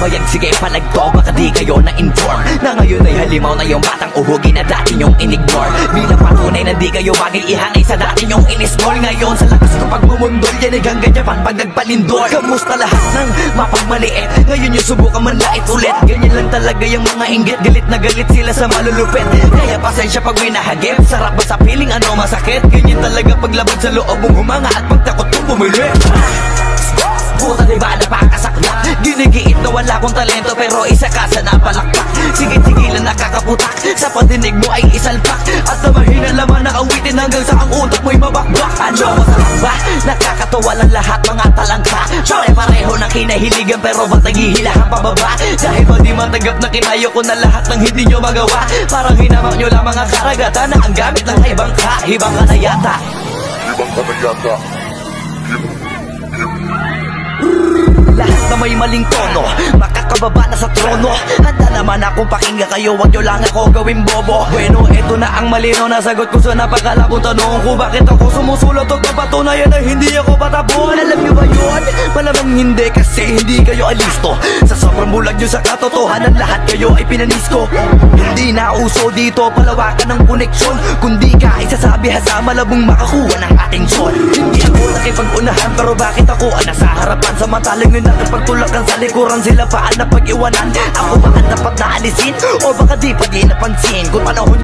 Pabayag, sige palagto, baka di kayo na-inform na ngayon ay halimaw na yung batang uhugin na dati nyong in-ignore. Bilang patunay na di kayo bagay ihangay sa dati nyong in-score. Ngayon sa lakas ko pag bumundol, yan ay hanggang Japan pag nagpalindor. Kamusta lahat ng mapagmaliit, ngayon yung subukan manlait ulit. Ganyan lang talaga yung mga inggit, galit na galit sila sa malulupit. Kaya pasensya pag winahagip, sarap ba sa piling ano masakit? Ganyan talaga paglabag sa loob mong humanga at pagtakot mong bumili. Puta diba napakasaklap, ginigiit na wala kong talento pero isa ka sa napalakpak. Sigit-sigilan nakakaputak, sa padinig mo ay isalpak. At na mahina laman na awitin hanggang sa ang utak mo'y mabakbak. Ano masarap ba? Nakakatawa lang lahat mga talangka. Pare-pareho ng kinahiligan pero ba't naghihilahan pababa? Dahil ba di matanggap na kinayo ko na lahat ng hindi nyo magawa? Parang hinamak nyo lang mga karagatan na ang gamit ng ibang ka. Ibang ka na yata. Ibang ka na yata. Lahat na may maling tono, makakababa na sa trono. Handa naman akong pakinggan kayo, wag nyo lang ako gawin bobo. Bueno, eto na ang malino na sagot ko sa napakalabong tanong ko. Bakit ako sumusulot o kapatunayan na hindi ako patapon? Alam nyo ba yun? Malamang hindi kasi hindi kayo alisto. Sa sobrang bulag nyo sa katotohanan, lahat kayo ay pinanisko. Hindi na uso dito palawakan ng koneksyon, kundi ka isasabi sa malabong makakuha ng atensyon. Hindi ako nakipag-unahan pero bakit ako ang nasa harapan? Samantalang yun nakipagtulakan sa likuran, sila pa ang napag-iwanan. Ako ba ang dapat na alisin? O baka di pa di napansin kung panahon